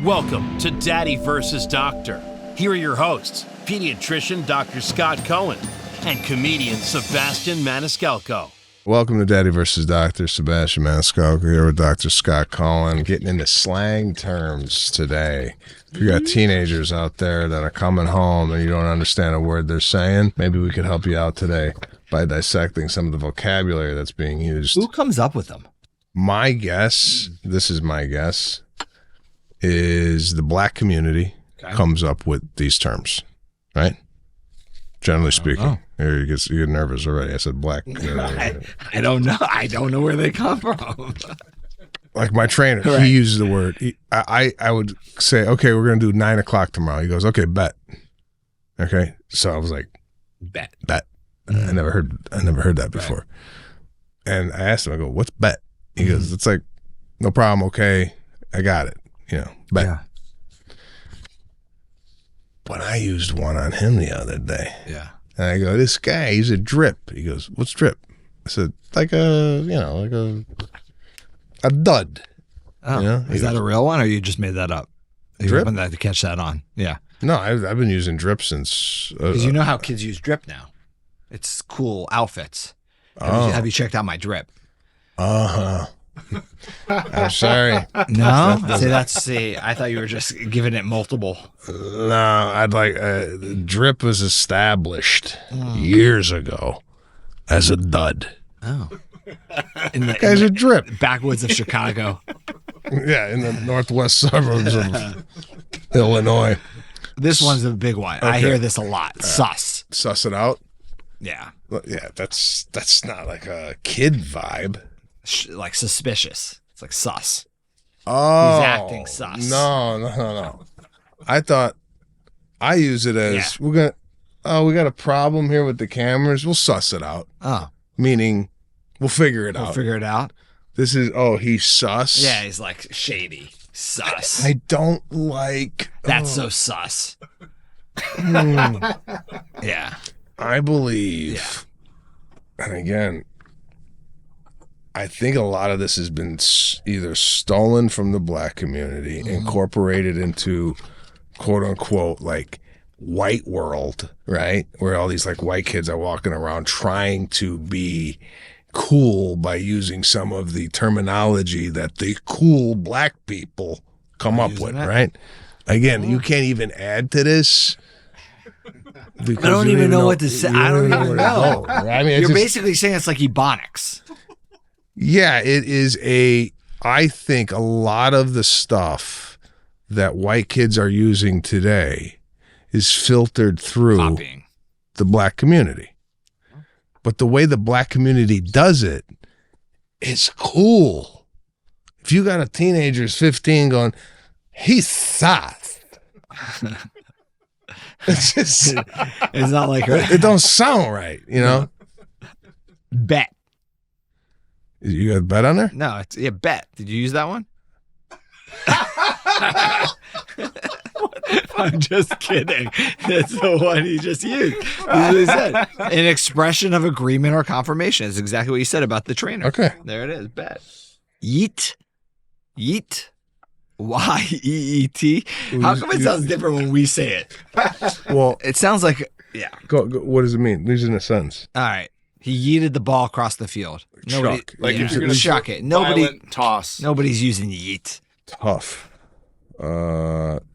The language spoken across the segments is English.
Welcome to Daddy vs. Doctor. Here are your hosts, pediatrician Dr. Scott Cohen and comedian Sebastian Maniscalco. Welcome to Daddy vs. Doctor. Sebastian Maniscalco here with Dr. Scott Cohen, getting into slang terms today. If you got teenagers out there that are coming home and you don't understand a word they're saying, maybe we could help you out today by dissecting some of the vocabulary that's being used. Who comes up with them? My guess, this is my guess, is the black community comes up with these terms, right? Generally speaking. Here you get nervous already. I said black. I don't know. I don't know where they come from. Like my trainer, Right. he uses the word. I would say, okay, we're going to do 9 o'clock tomorrow. He goes, okay, bet. Okay. So I was like, Bet. I never heard that before. Right. And I asked him, I go, what's bet? He goes, it's like, no problem. Okay. I got it. Bet. Yeah. But I used one on him the other day. Yeah. And I go, this guy, he's a drip. He goes, what's drip? I said, like a dud. Oh, is that a real one, or you just made that up? You Drip? hoping that to catch that on? Yeah. No, I've been using drip since. Because you know how kids use drip now. It's cool outfits. Have you checked out my drip? I'm sorry. No? See, I thought you were just giving it multiple. No, I'd like drip was established years ago as a dud. Oh. Guy's a drip. Backwoods of Chicago. Yeah, in the northwest suburbs of Illinois. This one's a big one. I hear this a lot. Sus. Suss it out. Yeah. Yeah, that's not like a kid vibe. Like suspicious. It's like sus. Oh, He's acting sus. No. I thought I use it as we got a problem here with the cameras. We'll suss it out. Oh. Meaning we'll figure it out. We'll figure it out. This is he's sus. Yeah, he's like shady. Sus. I don't like That's so sus. Yeah. I believe. And again, I think a lot of this has been either stolen from the black community, incorporated into quote unquote like white world, right? Where all these like white kids are walking around trying to be cool by using some of the terminology that the cool black people come up with, right? Again, you can't even add to this. I don't even know what to say. I don't even know. I mean, You're basically saying it's like Ebonics. Yeah, it is I think a lot of the stuff that white kids are using today is filtered through Copying. the black community. But the way the black community does it is cool. If you got a teenager who's 15 going, he's sus. It's just, It's not like it don't sound right, bet. You got a bet on there? No, it's bet. Did you use that one? I'm just kidding. That's the one he just used. This is what he said. An expression of agreement or confirmation is exactly what you said about the trainer. Okay. There it is. Bet. Yeet. Yeet. Y-E-E-T. How come it sounds different when we say it? Well, It sounds like, go, what does it mean? Leaves in a sentence. All right. He yeeted the ball across the field. Chuck. Like if you're gonna chuck it. violent toss. Nobody's using yeet. Tough.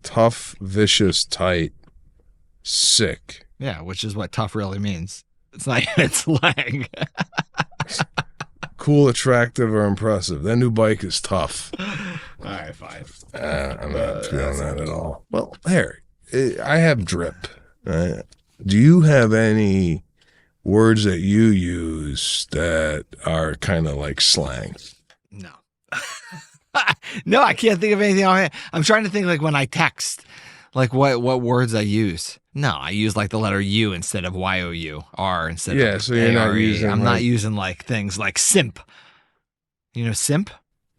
Tough, vicious, tight, sick. Yeah, which is what tough really means. It's not even slang. Cool, attractive, or impressive. That new bike is tough. All right, fine. I'm not feeling that at all. Well, Harry, I have drip. Do you have any words that you use that are kind of like slang? No. No, I can't think of anything. I'm trying to think like when I text, like what words I use. No, I use like the letter U instead of Y-O-U, R instead of so you're not A-R-E. using. I'm not using like things like simp. You know simp?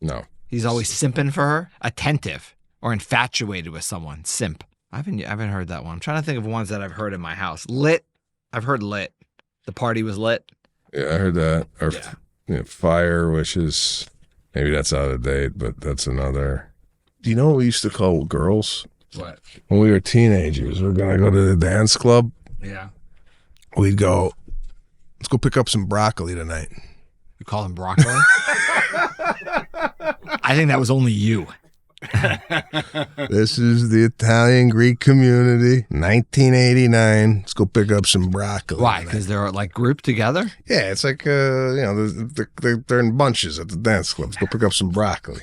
No. He's always simping for her. Attentive or infatuated with someone. Simp. I haven't heard that one. I'm trying to think of ones that I've heard in my house. Lit. I've heard lit. The party was lit. Yeah, I heard that. Or fire, which is maybe that's out of date, but that's another Do you know what we used to call girls? What? When we were teenagers, we were going to go to the dance club. Yeah. We'd go, let's go pick up some broccoli tonight. You call them broccoli? I think that was only you. This is the Italian Greek community, 1989. Let's go pick up some broccoli. Why? Because they're like grouped together? Yeah, it's like, they're in bunches at the dance club. Let's go pick up some broccoli.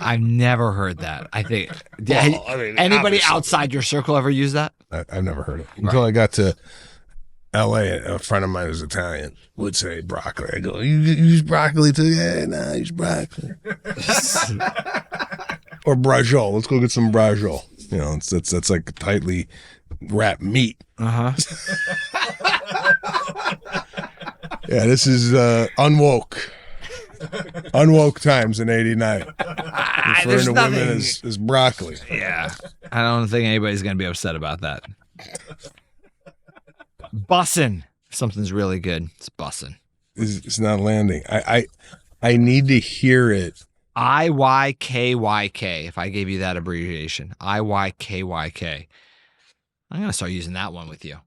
I've never heard that. I think. Well, I mean, anybody obviously. outside your circle ever use that? I've never heard it. Until I got to L.A., a friend of mine who's Italian would say broccoli. I go, you use broccoli too? Yeah, nah, I use broccoli. Or braciole. Let's go get some braciole. You know, that's like tightly wrapped meat. Uh-huh. Yeah, this is unwoke. Unwoke times in 89. Referring to women as broccoli. Yeah. I don't think anybody's going to be upset about that. Bussin'. Something's really good. It's bussin'. It's not landing. I need to hear it. IYKYK, if I gave you that abbreviation. IYKYK. I'm going to start using that one with you.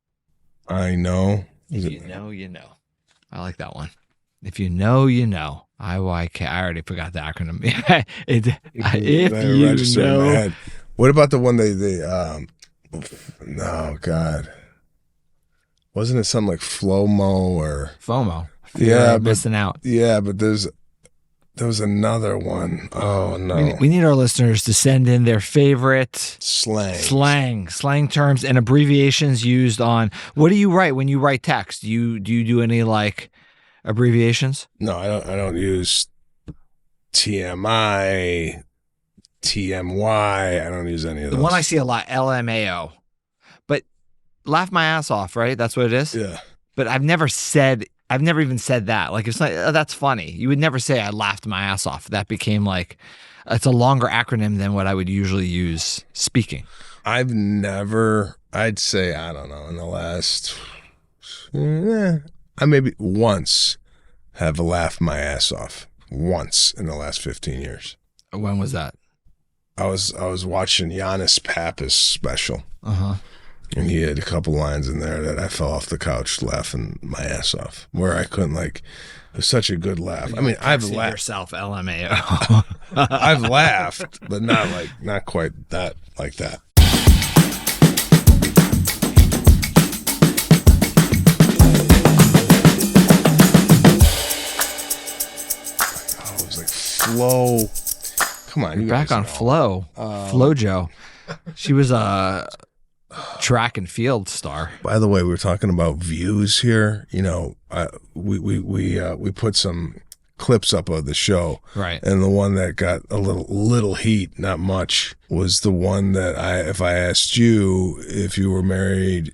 I know. If you know, you know. I like that one. If you know, you know. IYK. I already forgot the acronym. If you know. What about the one no, God. Wasn't it something like FLOMO or FOMO? Yeah, missing out. Yeah, but there was another one. Oh no. We need our listeners to send in their favorite slang terms and abbreviations used on. What do you write when you write text? Do you do any like abbreviations? No, I don't use TMI, TMY. I don't use any of those. The one I see a lot, LMAO. But laugh my ass off, right? That's what it is? Yeah. But I've never even said that. Like, it's like, oh, that's funny. You would never say I laughed my ass off. That became like, it's a longer acronym than what I would usually use speaking. I'd say, I don't know, in the last, I maybe once have laughed my ass off. Once in the last 15 years. When was that? I was watching Giannis Pappas special. Uh-huh. And he had a couple lines in there that I fell off the couch laughing my ass off. Where I couldn't it was such a good laugh. I mean, I've laughed. Yourself, LMAO. I've laughed, but not quite that like that. Oh, it was like Flo. Come on, You're back on know. Flo. Flojo. She was a track and field star. By the way, we were talking about views here. You know, we put some clips up of the show, right? And the one that got a little heat, not much, was the one that if I asked you if you were married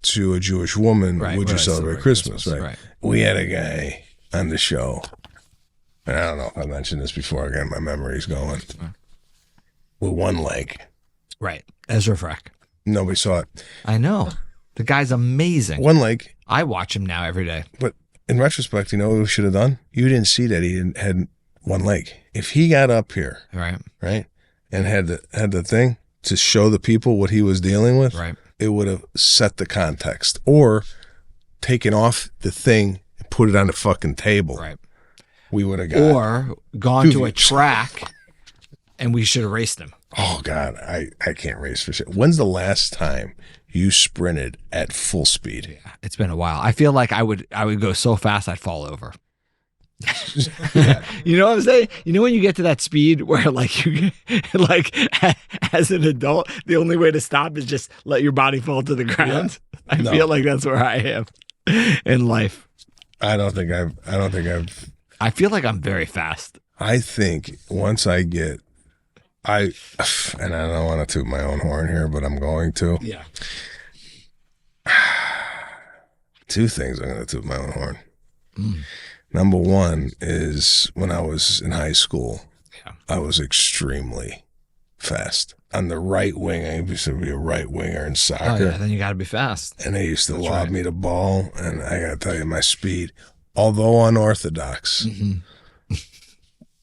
to a Jewish woman, would you celebrate Christmas? Right. We had a guy on the show, and I don't know if I mentioned this before. Again, my memory's going. With one leg, right? Ezra Freck. Nobody saw it. I know. The guy's amazing. One leg. I watch him now every day. But in retrospect, you know what we should have done? You didn't see that he had one leg. If he got up here, right, and had the thing to show the people what he was dealing with, right, it would have set the context, or taken off the thing and put it on the fucking table. Right. We would have got. Or gone to a track, and we should have raced him. Oh God, I can't race for shit. When's the last time you sprinted at full speed? Yeah, it's been a while. I feel like I would go so fast I'd fall over. Yeah. You know what I'm saying? You know when you get to that speed where like you as an adult, the only way to stop is just let your body fall to the ground. Yeah. I feel like that's where I am in life. I feel like I'm very fast. I think once I get and I don't want to toot my own horn here, but I'm going to. Yeah. Two things I'm going to toot my own horn. Number one is when I was in high school, I was extremely fast. On the right wing, I used to be a right winger in soccer. Oh, yeah, then you got to be fast. And they used to lob me the ball, and I got to tell you, my speed, although unorthodox,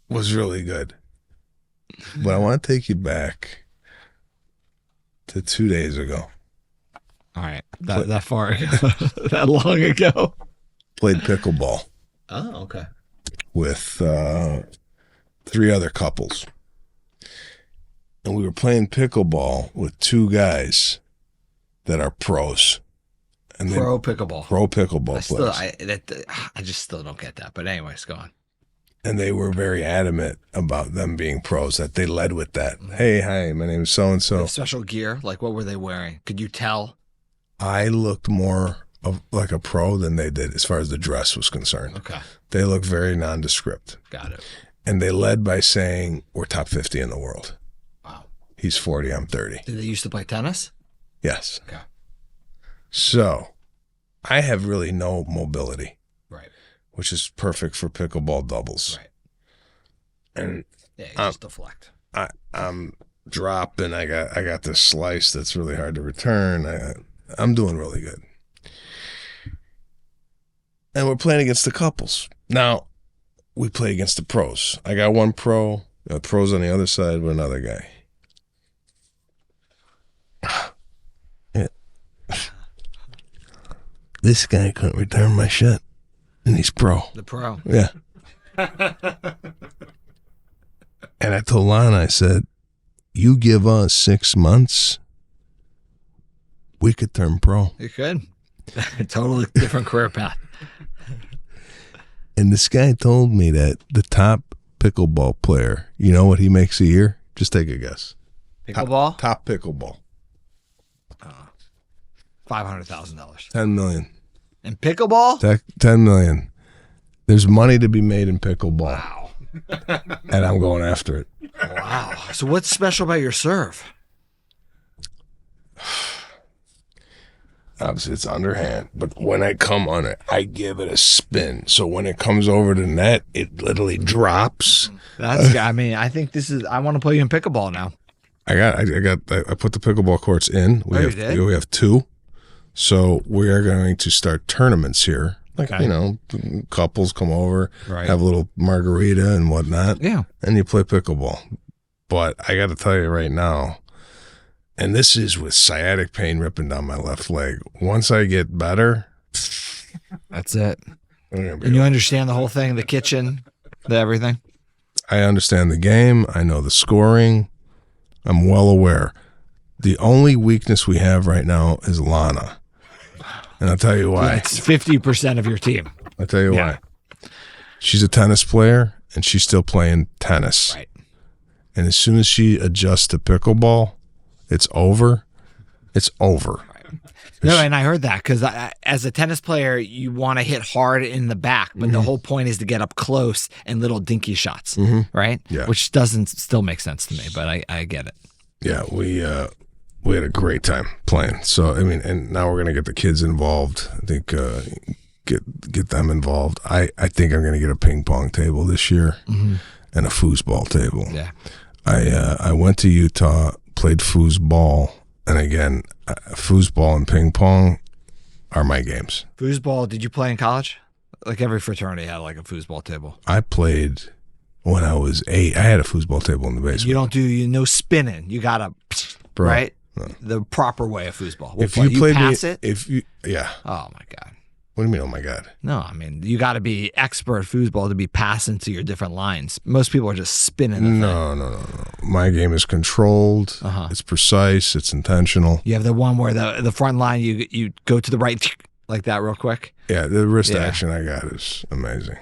was really good. But I want to take you back to 2 days ago. All right. That far ago. That long ago. Played pickleball. Oh, okay. With 3 other couples. And we were playing pickleball with 2 guys that are pros. And Pro pickleball. Pro pickleball players. I just still don't get that. But anyways, go on. And they were very adamant about them being pros, that they led with that. Hey, hi, my name is so-and-so. Special gear? Like, what were they wearing? Could you tell? I looked more of like a pro than they did as far as the dress was concerned. Okay. They looked very nondescript. Got it. And they led by saying, we're top 50 in the world. Wow. He's 40, I'm 30. Did they used to play tennis? Yes. Okay. So I have really no mobility. Right. Which is perfect for pickleball doubles. Right. And yeah, you just deflect. I'm dropping. I got this slice that's really hard to return. I'm doing really good. And we're playing against the couples. Now, we play against the pros. I got one pro, pros on the other side with another guy. Yeah. This guy couldn't return my shit. And he's pro. The pro. Yeah. And I told Lana, I said, you give us 6 months, we could turn pro. You could. Totally different career path. And this guy told me that the top pickleball player, you know what he makes a year? Just take a guess. Pickleball? Top pickleball. $500,000. 10 million. And pickleball? 10 million. There's money to be made in pickleball. Wow. And I'm going after it. Wow. So what's special about your serve? Obviously, it's underhand, but when I come on it, I give it a spin. So when it comes over the net, it literally drops. I think this is. I want to play you in pickleball now. I put the pickleball courts in. We have 2. So we are going to start tournaments here. Like, couples come over, have a little margarita and whatnot. Yeah. And you play pickleball. But I got to tell you right now, and this is with sciatic pain ripping down my left leg. Once I get better, that's it. And you understand the whole thing, the kitchen, the everything? I understand the game. I know the scoring. I'm well aware. The only weakness we have right now is Lana. And I'll tell you why. Yeah, it's 50% of your team. I'll tell you why. She's a tennis player, and she's still playing tennis. Right. And as soon as she adjusts to pickleball, it's over. It's over. Right. No, and I heard that because as a tennis player, you want to hit hard in the back, but the whole point is to get up close and little dinky shots, right? Yeah. Which doesn't still make sense to me, but I get it. Yeah, we had a great time playing. So, I mean, and now we're going to get the kids involved. I think get them involved. I think I'm going to get a ping pong table this year and a foosball table. Yeah. I went to Utah, played foosball, and again, foosball and ping pong are my games. Foosball, did you play in college? Like every fraternity had like a foosball table. I played when I was 8. I had a foosball table in the basement. You don't do no spinning. You got to, right? No. The proper way of foosball. If you play pass it? Yeah. Oh my God. What do you mean, oh my God? No, I mean, you got to be expert at foosball to be passing to your different lines. Most people are just spinning the thing. No. My game is controlled. It's precise. It's intentional. You have the one where the front line, you go to the right like that real quick. Yeah, the wrist action I got is amazing.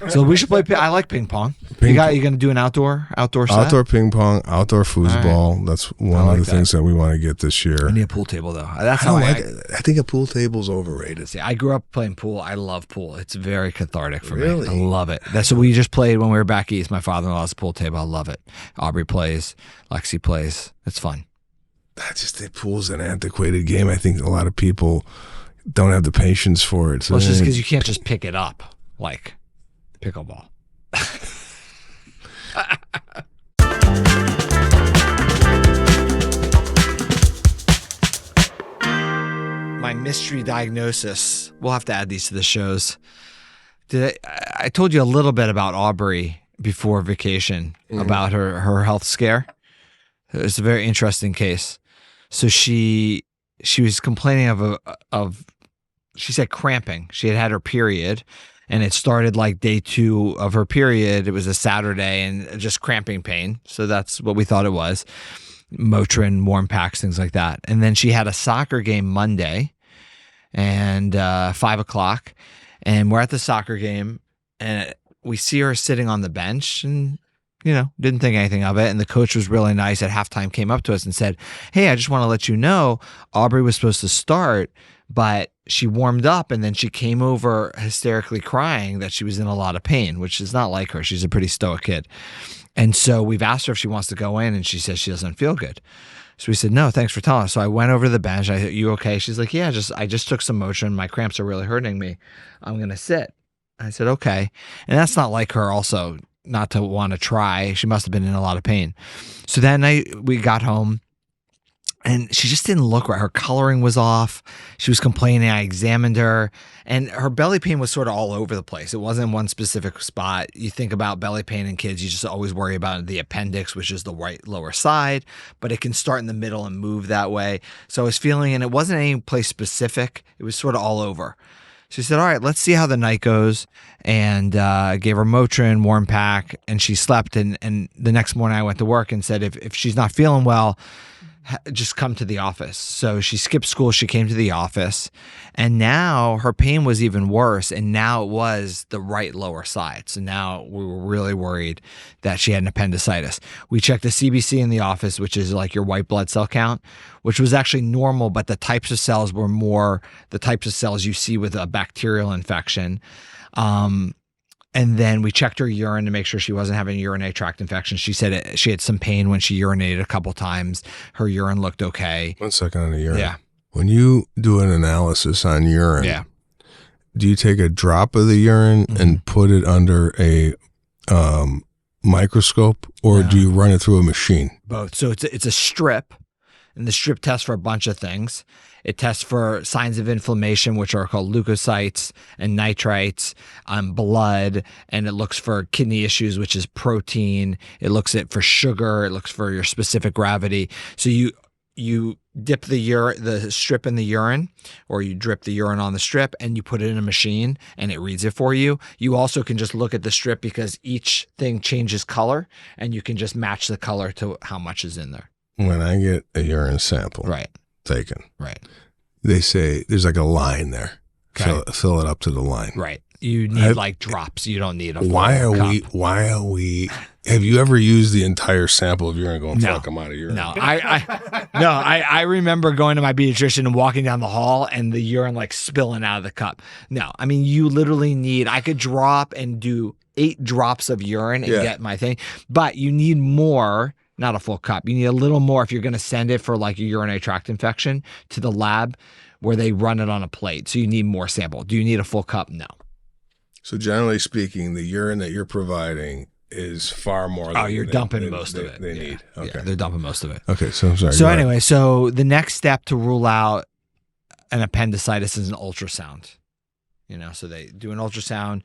So we should play. I like ping pong. You going to do an outdoor set? Outdoor ping pong, outdoor foosball. Right. That's one of the things that we want to get this year. I need a pool table though. That's I think a pool table is overrated. See, I grew up playing pool. I love pool. It's very cathartic for me. I love it. That's what we just played when we were back east. My father-in-law's pool table. I love it. Aubrey plays. Lexi plays. It's fun. That's just the pool's an antiquated game. I think a lot of people don't have the patience for it. So well, it's just because you can't just pick it up like pickleball. My mystery diagnosis. We'll have to add these to the shows. I told you a little bit about Aubrey before vacation about her health scare. It was a very interesting case. So she was complaining of she said cramping. She had her period, and it started like day 2 of her period. It was a Saturday, and just cramping pain. So that's what we thought it was. Motrin, warm packs, things like that. And then she had a soccer game Monday, and 5:00, and we're at the soccer game, and we see her sitting on the bench, and didn't think anything of it. And the coach was really nice at halftime, came up to us and said, "Hey, I just want to let you know, Aubrey was supposed to start, but she warmed up and then she came over hysterically crying that she was in a lot of pain," which is not like her. She's a pretty stoic kid. And so we've asked her if she wants to go in, and she says she doesn't feel good. So we said, "No, thanks for telling us." So I went over to the bench. I said, "You okay?" She's like, "Yeah, I just took some Motrin. My cramps are really hurting me. I'm going to sit." I said, "Okay." And that's not like her also, not to want to try. She must have been in a lot of pain. So that night we got home, and she just didn't look right. Her coloring was off. She was complaining. I examined her, and her belly pain was sort of all over the place. It wasn't in one specific spot. You think about belly pain in kids, you just always worry about the appendix, which is the right lower side, but it can start in the middle and move that way. So I was feeling, and it wasn't any place specific. It was sort of all over. She said, "All right, let's see how the night goes," and gave her Motrin, warm pack, and she slept. And the next morning I went to work and said, if she's not feeling well, just come to the office. So she skipped school. She came to the office, and now her pain was even worse. And now it was the right lower side. So now we were really worried that she had an appendicitis. We checked the CBC in the office, which is like your white blood cell count, which was actually normal, but the types of cells were more the types of cells you see with a bacterial infection. And then we checked her urine to make sure she wasn't having a urinary tract infection. She said she had some pain when she urinated a couple times. Her urine looked okay. 1 second on the urine. Yeah. When you do an analysis on urine, do you take a drop of the urine and put it under a microscope, or do you run it through a machine? Both. So it's a strip, and the strip tests for a bunch of things. It tests for signs of inflammation, which are called leukocytes and nitrites, blood, and it looks for kidney issues, which is protein. It looks for sugar. It looks for your specific gravity. So you dip the strip in the urine, or you drip the urine on the strip, and you put it in a machine, and it reads it for you. You also can just look at the strip because each thing changes color, and you can just match the color to how much is in there. When I get a urine sample taken, they say there's like a line there. Okay. Fill it up to the line. Right. You need like drops. You don't need a full Why are we? Have you ever used the entire sample of urine going, fuck, I'm out of urine? No, I remember going to my pediatrician and walking down the hall and the urine like spilling out of the cup. No, I mean, you literally I could drop and do 8 drops of urine and get my thing, but you need more. Not a full cup. You need a little more if you're going to send it for like a urinary tract infection to the lab where they run it on a plate. So you need more sample. Do you need a full cup? No. So generally speaking, the urine that you're providing is far more than you're dumping most of it. They need. Okay. Yeah, they're dumping most of it. Okay, so I'm sorry. So anyway, so the next step to rule out an appendicitis is an ultrasound. So they do an ultrasound.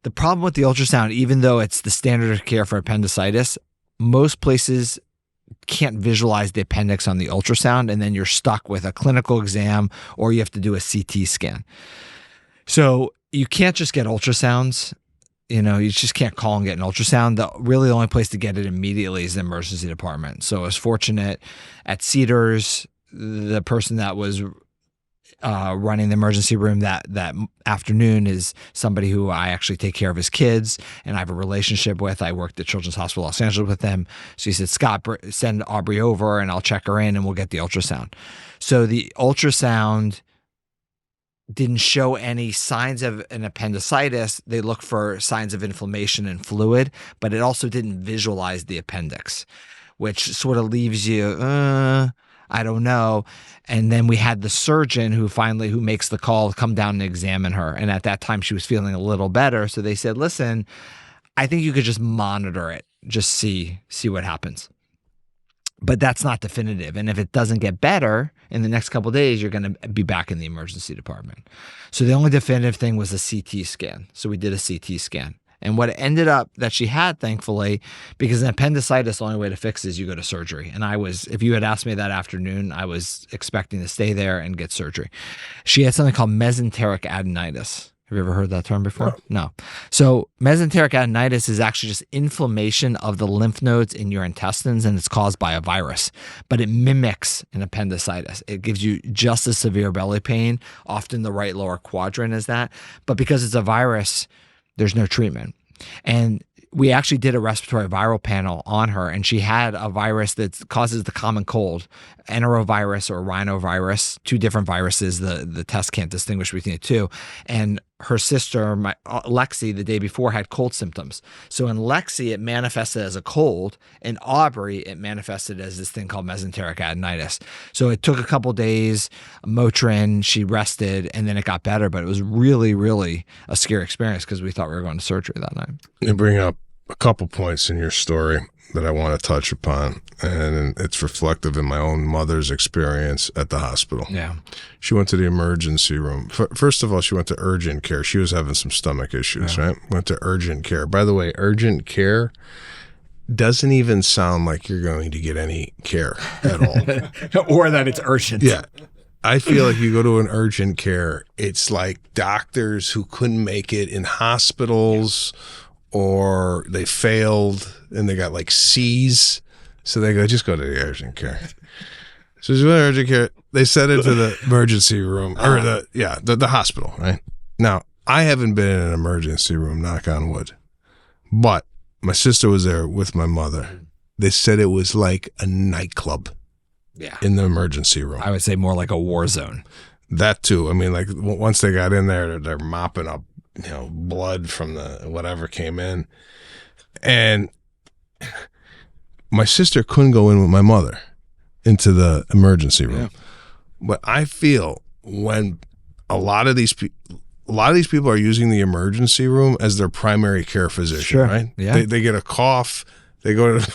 The problem with the ultrasound, even though it's the standard of care for appendicitis, most places can't visualize the appendix on the ultrasound, and then you're stuck with a clinical exam, or you have to do a CT scan. So you can't just get ultrasounds. You just can't call and get an ultrasound. The only place to get it immediately is the emergency department. So I was fortunate at Cedars, the person that was running the emergency room that afternoon is somebody who I actually take care of his kids and I have a relationship with. I worked at Children's Hospital Los Angeles with them. So he said, "Scott, send Aubrey over and I'll check her in and we'll get the ultrasound." So the ultrasound didn't show any signs of an appendicitis. They looked for signs of inflammation and fluid, but it also didn't visualize the appendix, which sort of leaves you, I don't know. And then we had the surgeon who makes the call come down and examine her. And at that time she was feeling a little better. So they said, "Listen, I think you could just monitor it, just see what happens." But that's not definitive. And if it doesn't get better in the next couple of days, you're going to be back in the emergency department. So the only definitive thing was a CT scan. So we did a CT scan. And what ended up that she had, thankfully, because an appendicitis, the only way to fix it is you go to surgery. And if you had asked me that afternoon, I was expecting to stay there and get surgery. She had something called mesenteric adenitis. Have you ever heard that term before? No. So mesenteric adenitis is actually just inflammation of the lymph nodes in your intestines, and it's caused by a virus, but it mimics an appendicitis. It gives you just as severe belly pain, often the right lower quadrant is that, but because it's a virus, there's no treatment. And we actually did a respiratory viral panel on her, and she had a virus that causes the common cold, enterovirus or rhinovirus, two different viruses. The test can't distinguish between the two. And her sister, Lexi, the day before had cold symptoms. So in Lexi, it manifested as a cold. In Aubrey, it manifested as this thing called mesenteric adenitis. So it took a couple days, Motrin, she rested, and then it got better. But it was really, really a scary experience because we thought we were going to surgery that night. You bring up a couple points in your story that I want to touch upon, and it's reflective in my own mother's experience at the hospital. Yeah. She went to the emergency room. First of all, she went to urgent care. She was having some stomach issues, right? Went to urgent care. By the way, urgent care doesn't even sound like you're going to get any care at all. Or that it's urgent. Yeah. I feel like you go to an urgent care, it's like doctors who couldn't make it in hospitals or they failed and they got like C's. So they go, just go to the urgent care. So she went to urgent care. They sent it to the emergency room or the hospital, right? Now, I haven't been in an emergency room, knock on wood, but my sister was there with my mother. They said it was like a nightclub in the emergency room. I would say more like a war zone. That too. I mean, like once they got in there, they're mopping up, blood from the whatever came in. And my sister couldn't go in with my mother into the emergency room. Yeah. But I feel when a lot of these people are using the emergency room as their primary care physician, right? Yeah. They get a cough, they go to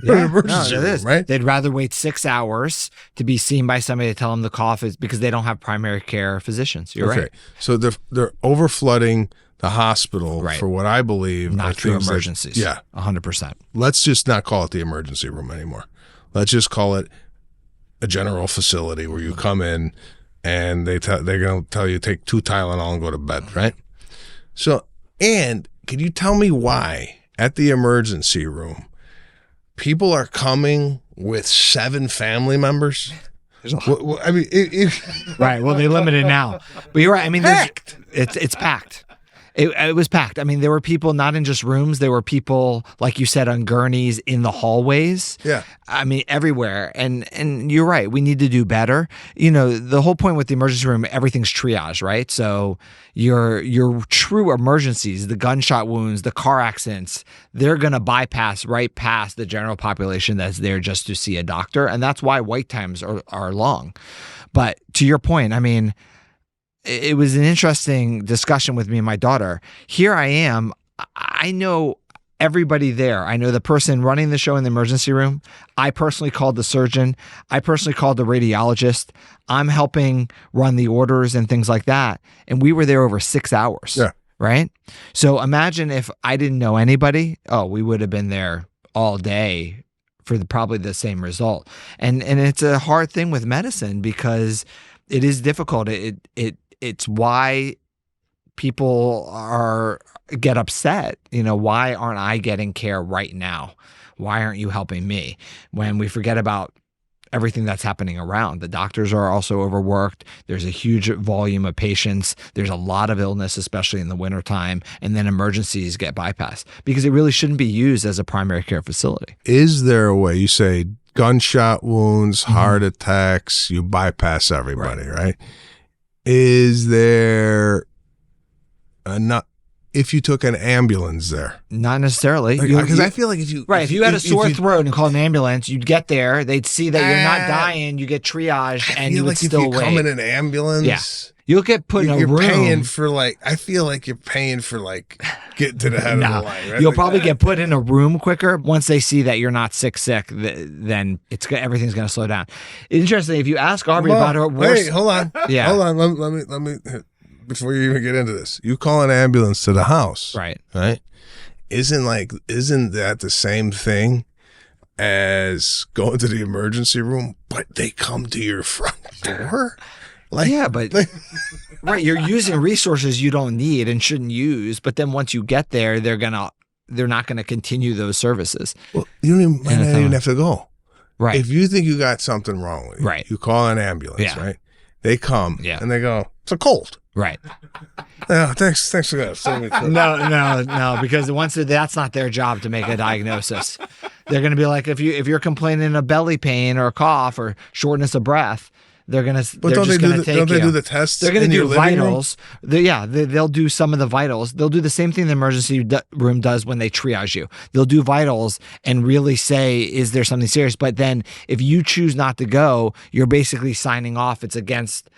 the emergency room, right? They'd rather wait 6 hours to be seen by somebody to tell them the cough is because they don't have primary care physicians. You're right. So they're overflooding the hospital for what I believe not true emergencies. 100%. Let's just not call it the emergency room anymore. Let's just call it a general facility where you come in and they're going to tell you take 2 Tylenol and go to bed, right? So, and can you tell me why at the emergency room people are coming with 7 family members? I mean, right. Well, they limit it now, but you're right. I mean, it's packed. It was packed. I mean, there were people not in just rooms. There were people, like you said, on gurneys in the hallways. Yeah. I mean, everywhere. And you're right. We need to do better. The whole point with the emergency room, everything's triage, right? So your true emergencies, the gunshot wounds, the car accidents, they're going to bypass right past the general population that's there just to see a doctor. And that's why wait times are long. But to your point, I mean, it was an interesting discussion with me and my daughter. Here I am. I know everybody there. I know the person running the show in the emergency room. I personally called the surgeon. I personally called the radiologist. I'm helping run the orders and things like that. And we were there over 6 hours. Yeah. Right? So imagine if I didn't know anybody. Oh, we would have been there all day for probably the same result. And it's a hard thing with medicine because it is difficult. It's why people get upset. Why aren't I getting care right now? Why aren't you helping me? When we forget about everything that's happening around. The doctors are also overworked. There's a huge volume of patients. There's a lot of illness, especially in the wintertime. And then emergencies get bypassed because it really shouldn't be used as a primary care facility. Is there a way, you say gunshot wounds, heart attacks, you bypass everybody, right? Is there enough if you took an ambulance there? Not necessarily. Because I feel like if you had a sore throat and called an ambulance, you'd get there, they'd see that you're not dying, you get triaged, and you would still wait. If you come in an ambulance, you'll get put in a room. You're paying for I feel like you're paying for getting to the head of the line. Right? You'll probably get put in a room quicker. Once they see that you're not sick, then everything's going to slow down. Interesting. If you ask Aubrey about her worst... Wait, hold on. Yeah. Hold on. Let me before you even get into this, you call an ambulance to the house, Right. Right? Isn't that the same thing as going to the emergency room, but they come to your front door? Like, yeah, but right, you're using resources you don't need and shouldn't use, but then once you get there, they're not gonna continue those services. well, you might not even have to go. Right. If you think you got something wrong with you, Right. you call an ambulance, Yeah. right? They come and they go, it's a cold. Right. Yeah, thanks for that. No, because once that's not their job to make a diagnosis. They're going to be like, if you're complaining of belly pain or cough or shortness of breath, they're going to. But don't they do the tests? They're going to do vitals. Room? They'll do some of the vitals. They'll do the same thing the emergency room does when they triage you. They'll do vitals and really say, is there something serious? But then if you choose not to go, you're basically signing off. It's against,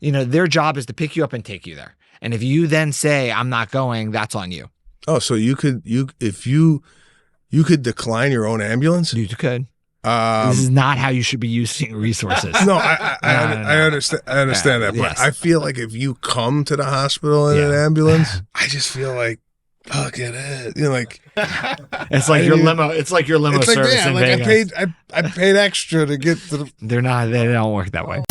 their job is to pick you up and take you there. And if you then say, I'm not going, that's on you. Oh, so you could decline your own ambulance? You could. This is not how you should be using resources. No, I understand that, but Yes. I feel like if you come to the hospital in an ambulance, I just feel like, look at it, It's like your limo. It's like your limo it's like, service in Vegas. I paid extra to get to the. They don't work that way.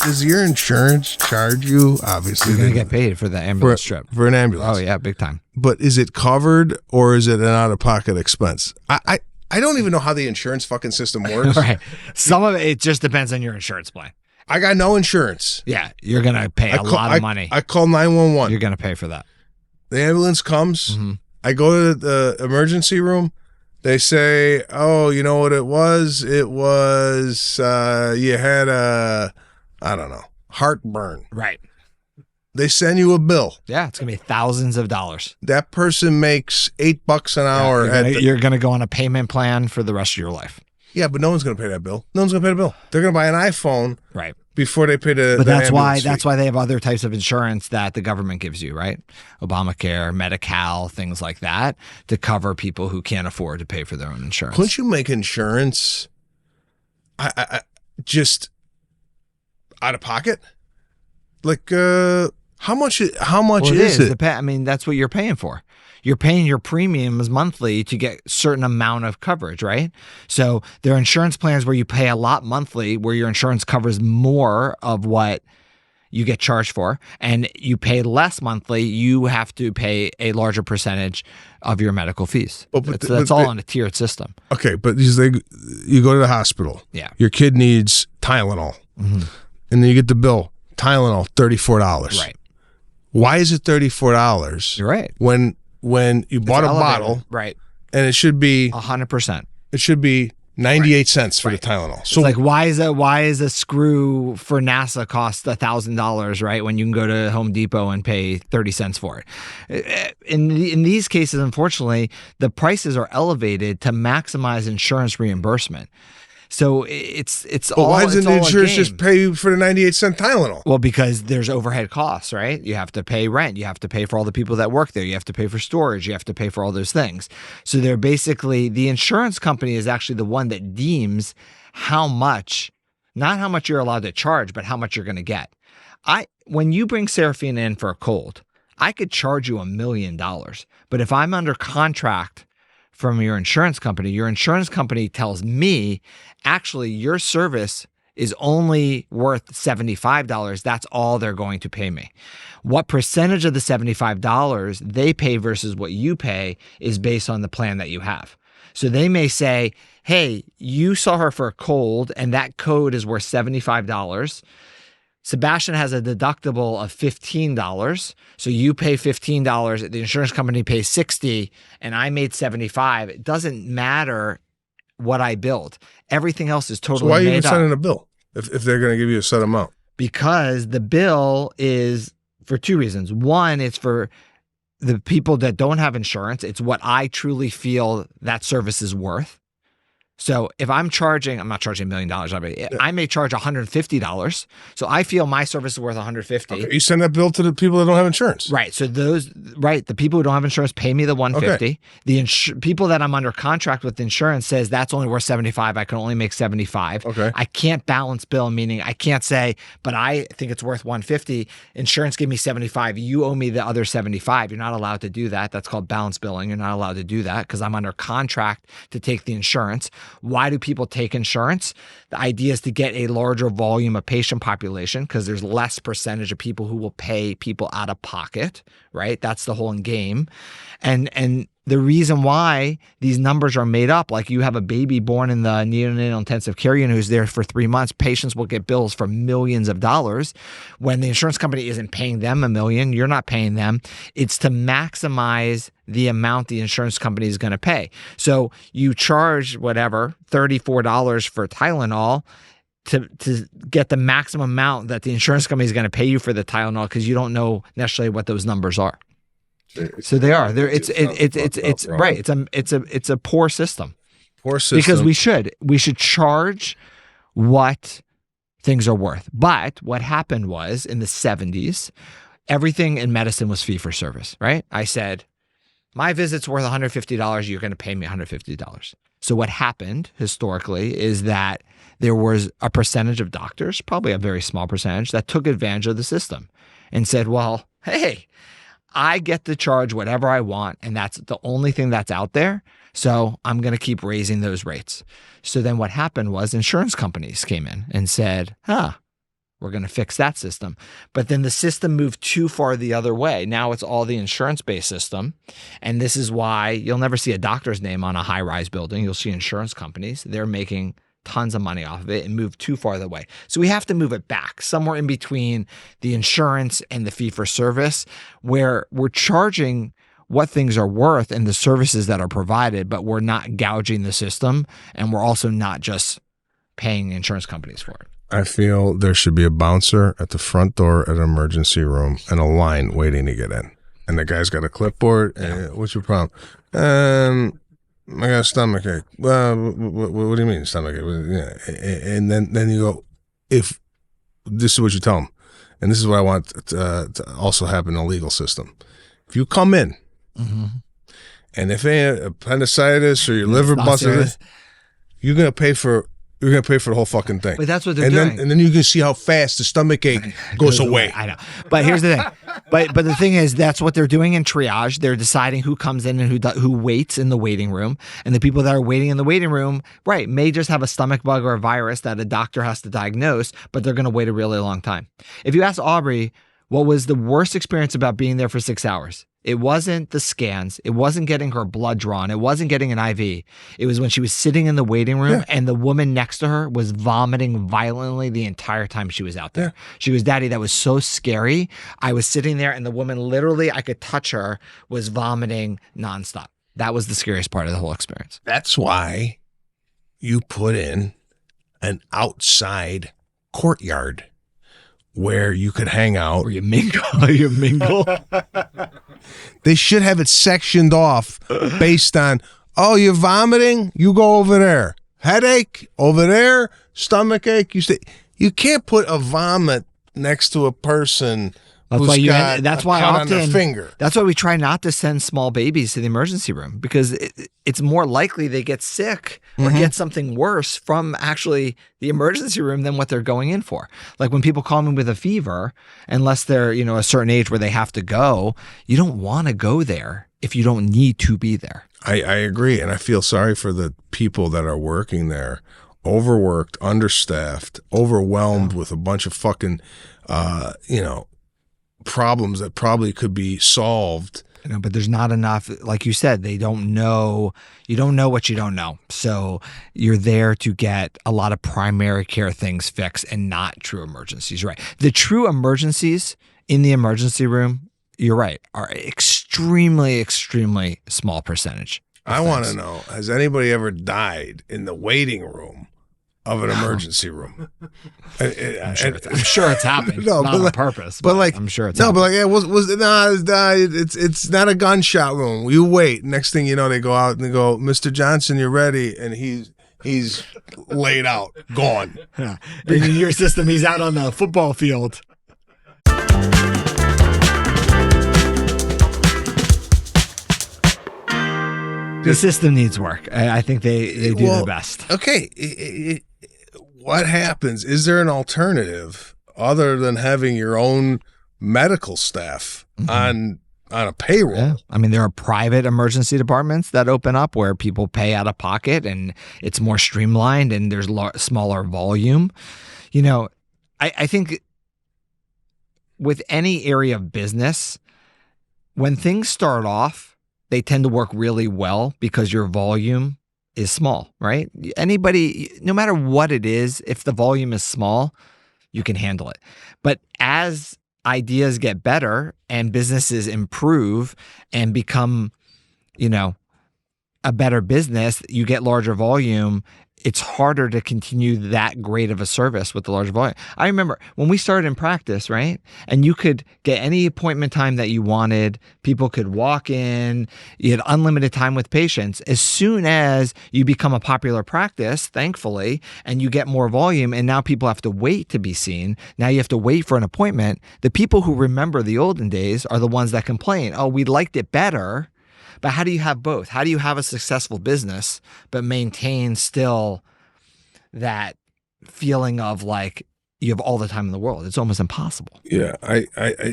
Does your insurance charge you? Obviously, You're gonna get paid for the ambulance trip. for an ambulance. Oh yeah, big time. But is it covered or is it an out-of-pocket expense? I don't even know how the insurance fucking system works. Right. Some of it just depends on your insurance plan. I got no insurance. Yeah, you're gonna pay a lot of money. I call 911. You're gonna pay for that. The ambulance comes. Mm-hmm. I go to the emergency room. They say, "Oh, you know what it was? It was you had I don't know, heartburn." Right. They send you a bill. Yeah, it's gonna be thousands of dollars. That person makes $8 an hour. You're gonna go on a payment plan for the rest of your life. Yeah, but no one's gonna pay that bill. No one's gonna pay the bill. They're gonna buy an iPhone. Right. Before they pay the. But that's why fee. they have other types of insurance that the government gives you, right? Obamacare, Medi-Cal, things like that, to cover people who can't afford to pay for their own insurance. Couldn't you make insurance? I just out of pocket. Like how much is it? I mean, that's what you're paying for. You're paying your premiums monthly to get a certain amount of coverage, right? So there are insurance plans where you pay a lot monthly, where your insurance covers more of what you get charged for, and you pay less monthly, you have to pay a larger percentage of your medical fees. That's all on a tiered system. Okay, but you go to the hospital. Yeah. Your kid needs Tylenol. Mm-hmm. And then you get the bill. Tylenol, $34. Right. Why is it $34? You're right. When you bought a bottle, right, and it should be 100%. It should be 98 cents for the Tylenol. So it's like, why is a screw for NASA cost $1,000, right? When you can go to Home Depot and pay 30 cents for it. In these cases, unfortunately, the prices are elevated to maximize insurance reimbursement. So it's all. Why doesn't the insurance just pay you for the 98-cent Tylenol? Well, because there's overhead costs, right? You have to pay rent. You have to pay for all the people that work there. You have to pay for storage. You have to pay for all those things. So they're basically, the insurance company is actually the one that deems how much, not how much you're allowed to charge, but how much you're going to get. When you bring Seraphina in for a cold, I could charge you $1 million. But if I'm under contract from your insurance company tells me, actually, your service is only worth $75. That's all they're going to pay me. What percentage of the $75 they pay versus what you pay is based on the plan that you have. So they may say, hey, you saw her for a cold and that code is worth $75. Sebastian has a deductible of $15. So you pay $15, the insurance company pays $60, and I made $75. It doesn't matter what I billed. Everything else is totally So why are you even made up. sending a bill if they're going to give you a set amount? Because the bill is for two reasons. One, it's for the people that don't have insurance. It's what I truly feel that service is worth. So if I'm not charging $1 million. I may charge $150. So I feel my service is worth $150. Okay, you send that bill to the people that don't have insurance. Right. So the people who don't have insurance pay me the $150. Okay. The people that I'm under contract with insurance says that's only worth $75. I can only make $75. Okay. I can't balance bill, meaning I can't say, but I think it's worth $150. Insurance gave me $75. You owe me the other $75. You're not allowed to do that. That's called balance billing. You're not allowed to do that because I'm under contract to take the insurance. Why do people take insurance? The idea is to get a larger volume of patient population because there's less percentage of people who will pay people out of pocket, right? That's the whole game. And the reason why these numbers are made up, like you have a baby born in the neonatal intensive care unit who's there for 3 months, patients will get bills for millions of dollars. When the insurance company isn't paying them $1 million, you're not paying them. It's to maximize the amount the insurance company is going to pay. So you charge whatever, $34 for Tylenol to get the maximum amount that the insurance company is going to pay you for the Tylenol because you don't know necessarily what those numbers are. So they are. It's right. It's a poor system. Poor system. Because we should charge what things are worth. But what happened was in the 70s, everything in medicine was fee for service, right? I said, my visit's worth $150. You're going to pay me $150. So what happened historically is that there was a percentage of doctors, probably a very small percentage, that took advantage of the system and said, well, hey, I get to charge whatever I want, and that's the only thing that's out there. So I'm going to keep raising those rates. So then what happened was insurance companies came in and said, we're going to fix that system. But then the system moved too far the other way. Now it's all the insurance-based system. And this is why you'll never see a doctor's name on a high-rise building. You'll see insurance companies. They're making tons of money off of it and move too far the way. So we have to move it back somewhere in between the insurance and the fee for service where we're charging what things are worth and the services that are provided, but we're not gouging the system and we're also not just paying insurance companies for it. I feel there should be a bouncer at the front door at an emergency room and a line waiting to get in. And the guy's got a clipboard. What's your problem? I got a stomach ache. Well, what do you mean stomach ache? Yeah. And then you go, if this is what you tell them, and this is what I want to also happen in the legal system. If you come in, and if they appendicitis or your liver busted, you're gonna pay for the whole fucking thing. But that's what they're doing. And then you can see how fast the stomach ache goes away. I know. But here's the thing. But the thing is, that's what they're doing in triage. They're deciding who comes in and who waits in the waiting room. And the people that are waiting in the waiting room, right, may just have a stomach bug or a virus that a doctor has to diagnose, but they're going to wait a really long time. If you ask Aubrey, what was the worst experience about being there for 6 hours? It wasn't the scans. It wasn't getting her blood drawn. It wasn't getting an IV. It was when she was sitting in the waiting room and the woman next to her was vomiting violently the entire time she was out there. Yeah. She goes, Daddy, that was so scary. I was sitting there and the woman literally, I could touch her, was vomiting nonstop. That was the scariest part of the whole experience. That's why you put in an outside courtyard where you could hang out. Where you mingle. They should have it sectioned off based on, oh, you're vomiting? You go over there. Headache? Over there. Stomach ache? You can't put a vomit next to a person who's got a cut on their finger. That's why we try not to send small babies to the emergency room because it's more likely they get sick or get something worse from actually the emergency room than what they're going in for. Like when people call me with a fever, unless they're, a certain age where they have to go, you don't want to go there if you don't need to be there. I agree. And I feel sorry for the people that are working there, overworked, understaffed, overwhelmed with a bunch of fucking, problems that probably could be solved. But there's not enough, like you said, they don't know, you don't know what you don't know. So you're there to get a lot of primary care things fixed and not true emergencies, right? The true emergencies in the emergency room, you're right, are extremely, extremely small percentage. I want to know, has anybody ever died in the waiting room of an emergency room? I'm sure it's happened. No, not on purpose. But like, I'm sure it's no, happened. But it's not a gunshot wound. You wait. Next thing you know, they go out and they go, Mr. Johnson, you're ready, and he he's laid out, gone. And in your system, he's out on the football field. The system needs work. I think they do the best. Okay. What happens? Is there an alternative other than having your own medical staff on a payroll? Yeah. I mean, there are private emergency departments that open up where people pay out of pocket and it's more streamlined and there's smaller volume. You know, I think with any area of business, when things start off, they tend to work really well because your volume is small, right? Anybody, no matter what it is, if the volume is small, you can handle it. But as ideas get better and businesses improve and become, you know, a better business, you get larger volume. It's harder to continue that great of a service with the larger volume. I remember when we started in practice, right? And you could get any appointment time that you wanted. People could walk in. You had unlimited time with patients. As soon as you become a popular practice, thankfully, and you get more volume, and now people have to wait to be seen. Now you have to wait for an appointment. The people who remember the olden days are the ones that complain, oh, we liked it better. But how do you have both? How do you have a successful business but maintain still that feeling of like you have all the time in the world? It's almost impossible. Yeah, I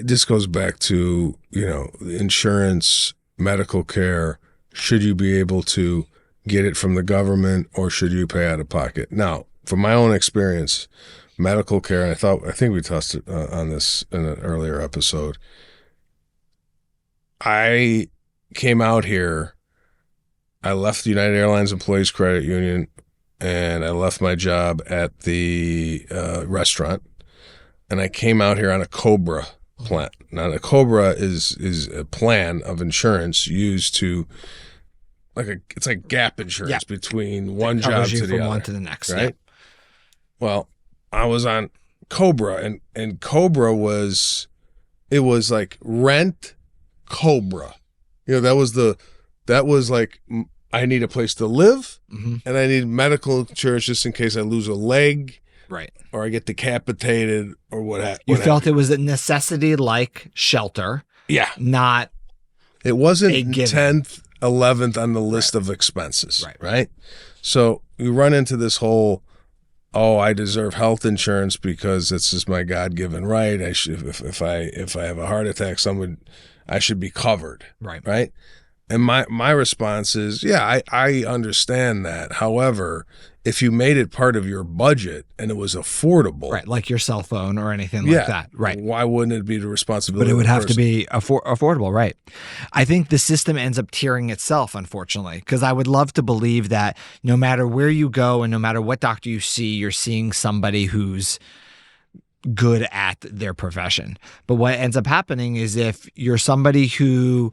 this goes back to, you know, insurance, medical care. Should you be able to get it from the government or should you pay out of pocket? Now, from my own experience, medical care, and I think we touched on this in an earlier episode. I came out here, I left the United Airlines Employees Credit Union, and I left my job at the restaurant, and I came out here on a COBRA plan. Now, a COBRA is a plan of insurance used to, it's like gap insurance between one job to the other. One to the next, right? Yeah. Well, I was on COBRA, and COBRA was like rent COBRA. You know, that was like, I need a place to live and I need medical insurance just in case I lose a leg. Right. Or I get decapitated or what have you. Felt it was a necessity like shelter. Yeah. Not. It wasn't 10th, 11th on the list of expenses. Right. So you run into this whole, oh, I deserve health insurance because it's just my God-given right. I should, if I have a heart attack, I should be covered. Right. And my response is, yeah, I understand that. However, if you made it part of your budget and it was affordable. Right, like your cell phone or anything like that. Right. Why wouldn't it be the responsibility But it would of the have to be affordable, right. I think the system ends up tearing itself, unfortunately, because I would love to believe that no matter where you go and no matter what doctor you see, you're seeing somebody who's good at their profession. But what ends up happening is if you're somebody who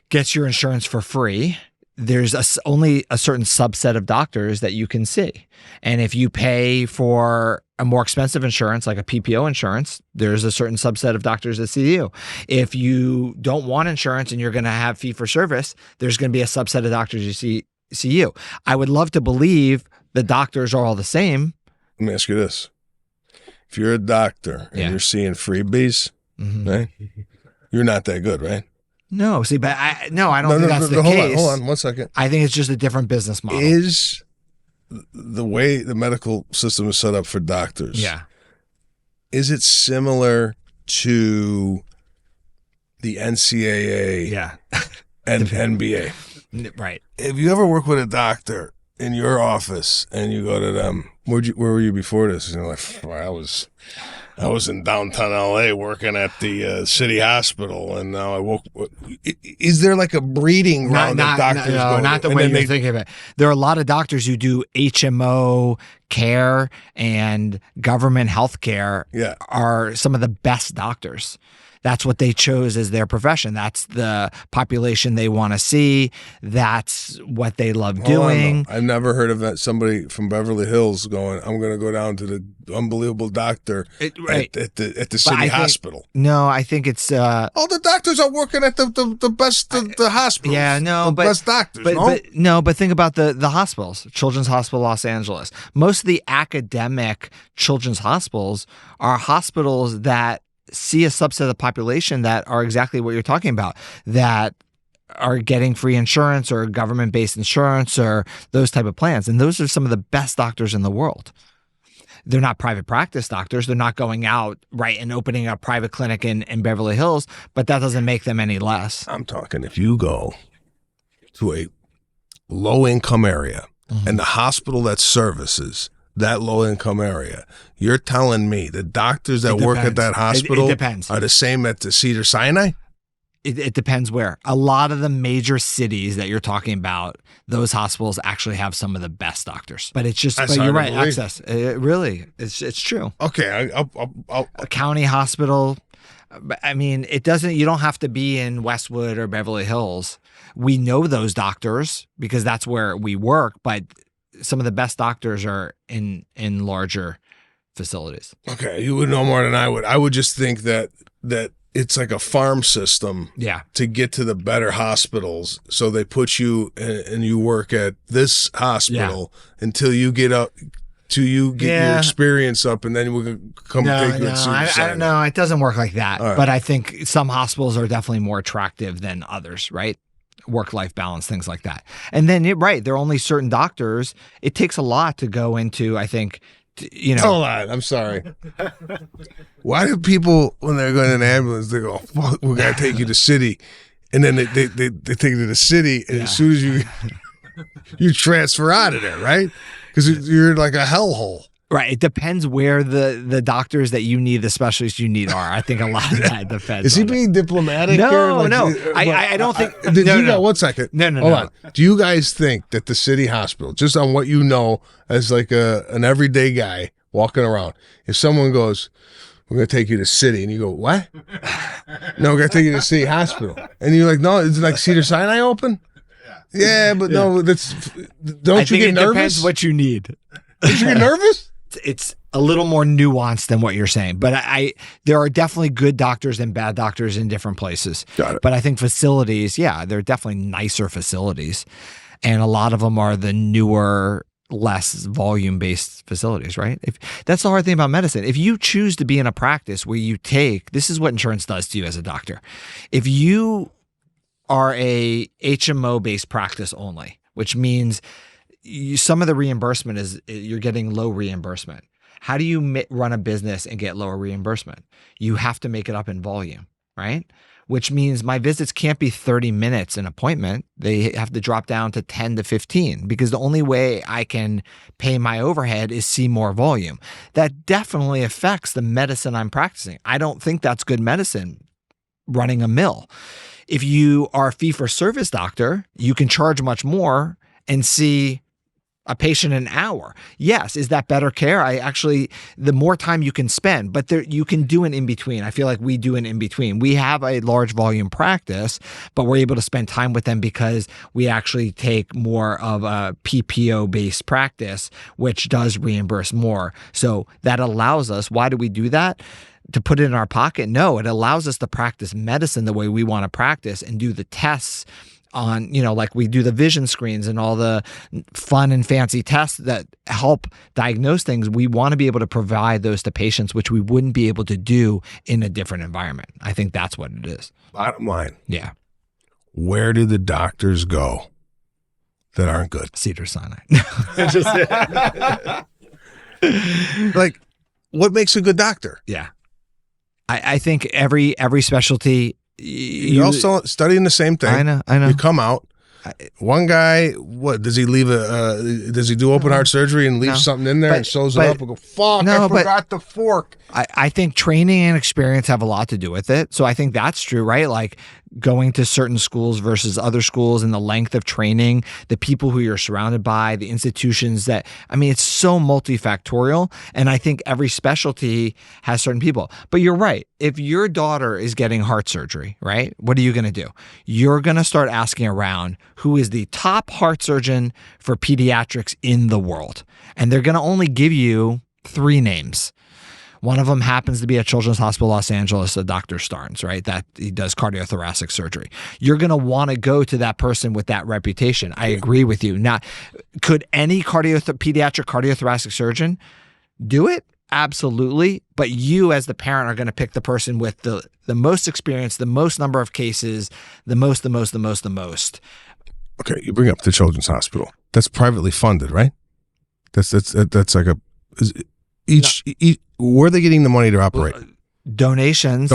gets your insurance for free, there's only a certain subset of doctors that you can see. And if you pay for a more expensive insurance, like a PPO insurance, there's a certain subset of doctors that see you. If you don't want insurance and you're going to have fee for service, there's going to be a subset of doctors you see you. I would love to believe the doctors are all the same. Let me ask you this. If you're a doctor and you're seeing freebies, right? You're not that good, right? No, see, but I don't think that's the case. Hold on 1 second. I think it's just a different business model. Is the way the medical system is set up for doctors, is it similar to the NCAA and NBA? Right. If you ever work with a doctor in your office and you go to them, where were you before this? And you're like, well, I was in downtown LA working at the city hospital, and now I woke. Is there like a breeding ground of doctors? No, not the way you're thinking of it. There are a lot of doctors who do HMO care and government health care. Are some of the best doctors. That's what they chose as their profession. That's the population they want to see. That's what they love doing. I've never heard of that. Somebody from Beverly Hills going, I'm going to go down to the unbelievable doctor at the city hospital. I think it's all the doctors are working at the best the hospitals. Yeah, no, but best doctors. But think about the hospitals. Children's Hospital Los Angeles. Most of the academic children's hospitals are hospitals that see a subset of the population that are exactly what you're talking about, that are getting free insurance or government-based insurance or those type of plans. And those are some of the best doctors in the world. They're not private practice doctors. They're not going out, right, and opening a private clinic in Beverly Hills, but that doesn't make them any less. I'm talking if you go to a low-income area and the hospital that services that low-income area, you're telling me the doctors that work at that hospital are the same at the Cedars-Sinai? It depends where. A lot of the major cities that you're talking about, those hospitals actually have some of the best doctors. But it's just, but you're right, access. It's true. Okay, a county hospital. I mean, it doesn't. You don't have to be in Westwood or Beverly Hills. We know those doctors because that's where we work. But some of the best doctors are in larger facilities. Okay, you would know more than I would. I would just think that it's like a farm system to get to the better hospitals. So they put you and you work at this hospital until you get up, till you get your experience up, and then we're going to come take you and see. I don't know. It doesn't work like that. Right. But I think some hospitals are definitely more attractive than others, right? Work-life balance, things like that. And then you're right. There are only certain doctors. It takes a lot to go into, I think, Hold on. I'm sorry. Why do people, when they're going in an ambulance, they go, fuck, we're going to take you to city. And then they take you to the city, and as soon as you transfer out of there, right? Because you're like a hellhole. Right. It depends where the doctors that you need, the specialists you need are. I think a lot of that depends. Is he being diplomatic? No, no. I don't think. One second. No. Hold on. Do you guys think that the city hospital, just on what you know as like an everyday guy walking around, if someone goes, we're going to take you to city, and you go, what? No, we're going to take you to city hospital. And you're like, no, is it like Cedars-Sinai open? Yeah, but no, that's, don't you get nervous? It depends what you need. Did you get nervous? It's a little more nuanced than what you're saying, but there are definitely good doctors and bad doctors in different places. Got it. But I think facilities, they're definitely nicer facilities, and a lot of them are the newer, less volume-based facilities, right? That's the hard thing about medicine. If you choose to be in a practice where you take, this is what insurance does to you as a doctor. If you are a HMO-based practice only, which means some of the reimbursement is you're getting low reimbursement. How do you run a business and get lower reimbursement? You have to make it up in volume, right? Which means my visits can't be 30 minutes an appointment. They have to drop down to 10 to 15 because the only way I can pay my overhead is see more volume. That definitely affects the medicine I'm practicing. I don't think that's good medicine, running a mill. If you are a fee-for-service doctor, you can charge much more and see a patient an hour. Yes. Is that better care? The more time you can spend, but you can do an in-between. I feel like we do an in-between. We have a large volume practice, but we're able to spend time with them because we actually take more of a PPO-based practice, which does reimburse more. So that allows us, why do we do that? To put it in our pocket? No, it allows us to practice medicine the way we want to practice and do the tests on, like we do the vision screens and all the fun and fancy tests that help diagnose things. We want to be able to provide those to patients, which we wouldn't be able to do in a different environment. I think that's what it is. Bottom line. Yeah. Where do the doctors go that aren't good? Cedars-Sinai. Like, what makes a good doctor? Yeah. I think every specialty. You're also studying the same thing. I know. You come out. One guy, what does he leave? Does he do open heart surgery and leave something in there and sews it up and go, fuck, I forgot the fork? I think training and experience have a lot to do with it. So I think that's true, right? Like going to certain schools versus other schools and the length of training, the people who you're surrounded by, the institutions that, I mean, it's so multifactorial. And I think every specialty has certain people. But you're right. If your daughter is getting heart surgery, right, what are you going to do? You're going to start asking around who is the top heart surgeon for pediatrics in the world. And they're going to only give you 3 names. One of them happens to be at Children's Hospital Los Angeles, Dr. Starnes, right? That he does cardiothoracic surgery. You're going to want to go to that person with that reputation. I agree with you. Now, could any pediatric cardiothoracic surgeon do it? Absolutely. But you as the parent are going to pick the person with the most experience, the most number of cases, the most. Okay, you bring up the Children's Hospital. That's privately funded, right? That's like a each where are they getting the money to operate? Donations,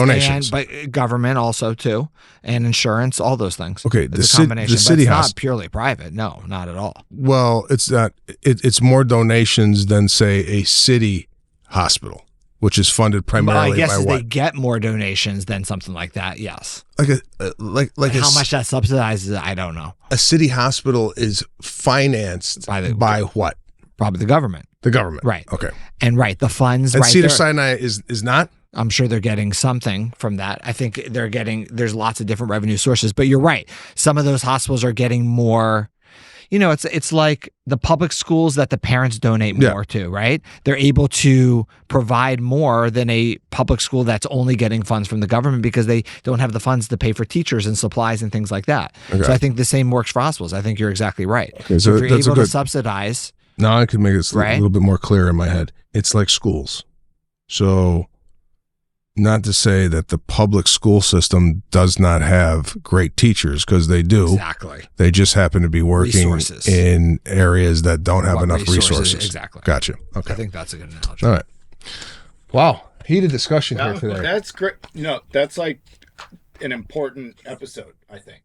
but government also too, and insurance, all those things. Okay, it's a combination. The city but it's not purely private. No, not at all. Well, it's not. It's more donations than say a city hospital, which is funded primarily by what? I guess they get more donations than something like that. Yes. Like how much that subsidizes, I don't know. A city hospital is financed by what? Probably the government. The government. Right. Okay. And the funds. And right, Cedars-Sinai is not? I'm sure they're getting something from that. I think there's lots of different revenue sources, but you're right. Some of those hospitals are getting more, it's like the public schools that the parents donate more to, right? They're able to provide more than a public school that's only getting funds from the government because they don't have the funds to pay for teachers and supplies and things like that. Okay. So I think the same works for hospitals. I think you're exactly right. Okay, so if you're able to subsidize. Now I can make this a little bit more clear in my head. It's like schools. So not to say that the public school system does not have great teachers, because they do. Exactly. They just happen to be working in areas that don't have enough resources. Exactly. Gotcha. Okay. I think that's a good analogy. All right. Wow. Heated discussion here today. That's great. That's like an important episode, I think.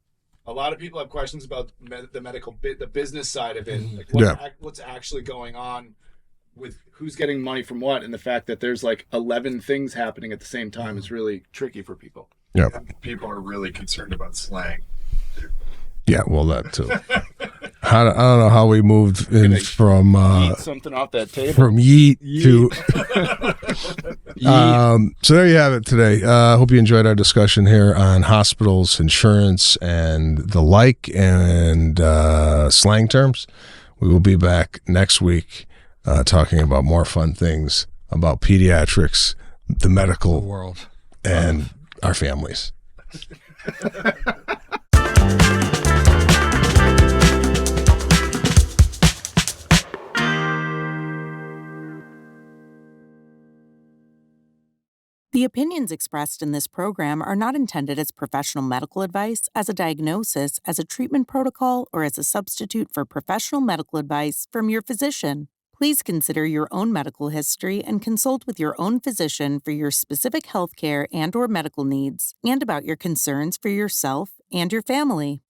A lot of people have questions about the medical the business side of it, like what's actually going on with who's getting money from what, and the fact that there's like 11 things happening at the same time is really tricky for people. Yeah, people are really concerned about slang. Yeah, well, that too. I don't know how we moved in from eat something off that table. From yeet. To. So there you have it today. Hope you enjoyed our discussion here on hospitals, insurance, and the like, and slang terms. We will be back next week talking about more fun things about pediatrics, the medical world, and our families. The opinions expressed in this program are not intended as professional medical advice, as a diagnosis, as a treatment protocol, or as a substitute for professional medical advice from your physician. Please consider your own medical history and consult with your own physician for your specific healthcare and/or medical needs, and about your concerns for yourself and your family.